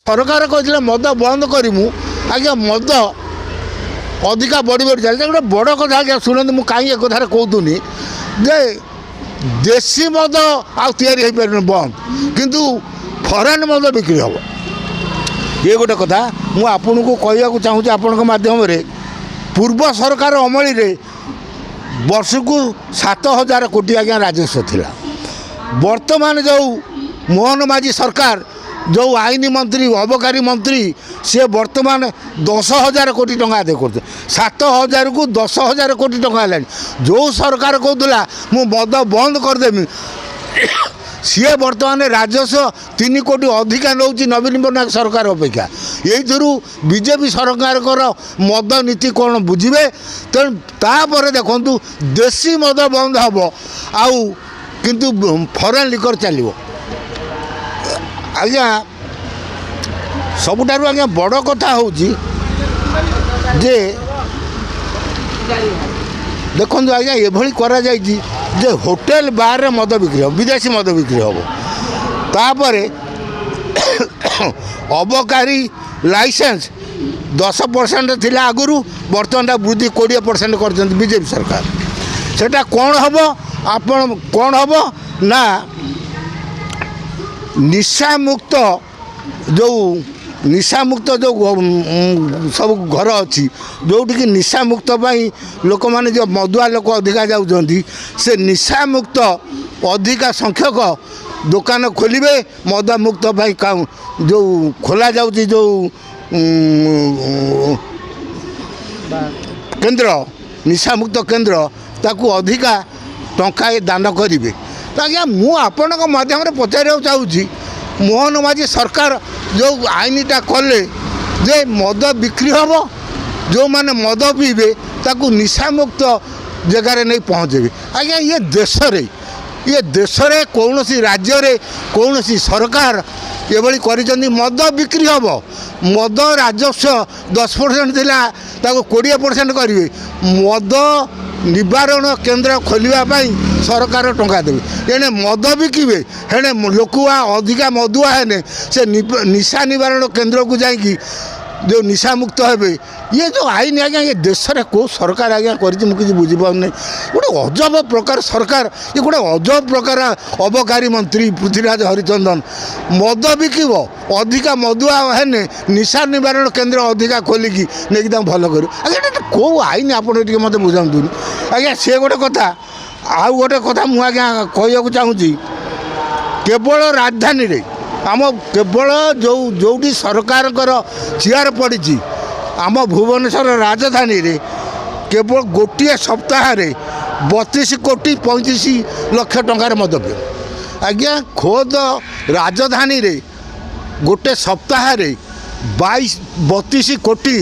सरकार कहते मद बंद करूँ आज्ञा मद अधिका बढ़ी बढ़ी चलते गोटे बड़ कथा आज्ञा शुणु मुझे कहीं कथार कहतुनि जे देशी मद आर बंद किंतु फरेन मद बिक्री हम ये गोटे कथा मुझे आपन को कहवाक चाहूँगी आपण मध्यम पूर्व सरकार अमली रे वर्ष को 7,000 कोटी आज्ञा राजस्व थिला। वर्तमान जो मोहन माझी सरकार जो आईन मंत्री अबकारी मंत्री सी वर्तमान 10,000 कोटी टंका आदाय करते 7,000 को 10,000 कोटी टंका है। जो सरकार कहला मु मद बंद करदेमी सी वर्तमान राजस्व 3 कोटी अधिका नौ नवीन पट्टनायक सरकार अपेक्षा यही बीजेपी सरकार मद नीति कौन बुझे तेनापर देखु देशी मद बंद हम आउ किंतु फरेन लिकर चलो आज्ञा सबुठारु आज्ञा बड़ कथा हूँ जे देखो आज्ञा ये करा जाइए जे होटेल बार रे मद बिक्री हम विदेशी मद बिक्री हम तापर अबकारी लाइसेंस 10% थिला आगुरु बर्तमान वृद्धि 20% कर बीजेपी सरकार सेटा कौन हम आपण कौन हम ना निशा मुक्त जो सब घर अच्छी जोटि निशा मुक्त लोक मैंने जो मदुआ लोक अधिका जाऊँगी से निशा मुक्त अधिका संख्यक दुकान खोलिए मदुआ मुक्त जो खोला जाऊँगी जो केंद्र निशा मुक्त केंद्र ताकू अधिका टंका दान करेंगे तो आज्ञा मुझे माध्यम पचार चाहूँगी मोहन माझी सरकार जो आईनटा कले जे मद बिक्री हम जो माने मद पीबे ताकू निशा मुक्त जगार नहीं पहुँचे आज्ञा ये देश रे कौन सी राज्य रे कौन सी सरकार ये कर मद बिक्री हम मद राजस्व 10% थिला ताकू 20% करेंगे मद निवारण केंद्र खोलवाई सरकार टंका देवे एने मद बिकिबे हेने लोकुआ अधिका मदुआ हेने से निशा निवारण केंद्र को जाइकी जो निशा मुक्त हेबे ये जो आईन आज्ञा ये देश रे को सरकार आज्ञा कर मुझे बुझीपार गोटे अजब प्रकार सरकार ये गोटे अजब प्रकार अबकारी मंत्री पृथ्वीराज हरिचंदन मद बिकिब अधिका मदुआ हेने निशा निवारण केंद्र अधिका खोलिकी नहीं भल कर आज्ञा कौ आईन आपड़ मत बुझातुनि आज्ञा से गोटे कथा आउ गोटे कथा मुझे आज्ञा कहवाक चाहूँगी केवल राजधानी रे आम केवल जो सरकार चेयर पड़ी आम भुवनेश्वर राजधानी रे केवल गोटे सप्ताह 32 कोटी 35 लक्ष टंकार मद पियो आज्ञा खोद राजधानी रे गोटे सप्ताह 32 कोटी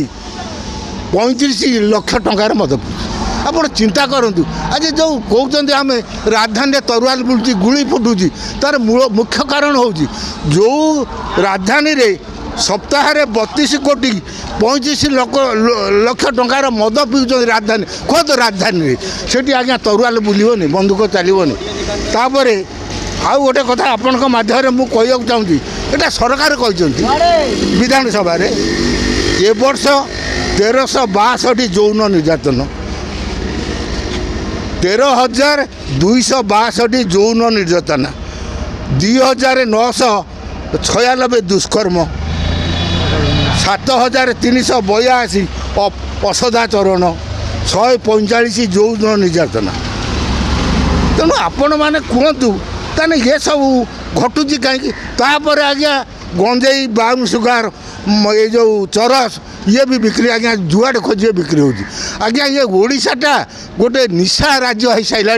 35 लक्ष टंकार मद पियो आप चिंता करूँ आज जो कहते आम राजधानी तरुआल बुलूँ गुली फुटुची तार मुख्य कारण हूँ जो राजधानी रे सप्ताह 32 कोटी 35 लक्ष टंकार मद पीछे राजधानी खुद राजधानी से आज्ञा तरुआल बुलबनी बंदूक चलनी तापर आउ गोटे कथा आपण माध्यम मुझे कहवाक चाहूँगी यहाँ सरकार कहते विधानसभा ए वर्ष 1362 यौन निर्यातन 13,262 यौन निर्यातना 2,996 दुष्कर्म 7,382 असदाचरण 145 यौन निर्यातना तेणु आपण मैंने कहतु ताने ये सब घटुची कहीं आज्ञा गंजेई बाउन सुगार ये जो चरस ये भी बिक्री आज्ञा जुआड़े खोजे बिक्री होगी आज्ञा ये ओडिशाटा गोटे निशा राज्य हो सारा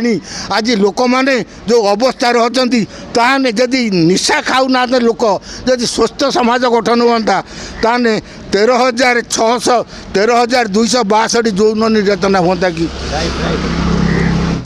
आज लोक मैंने जो अवस्था अच्छा ताने जदि निशा खाऊ ना लोक जदि स्वस्थ समाज गठन हुआ ताने 13,262 यौन निर्यातना हुआ कि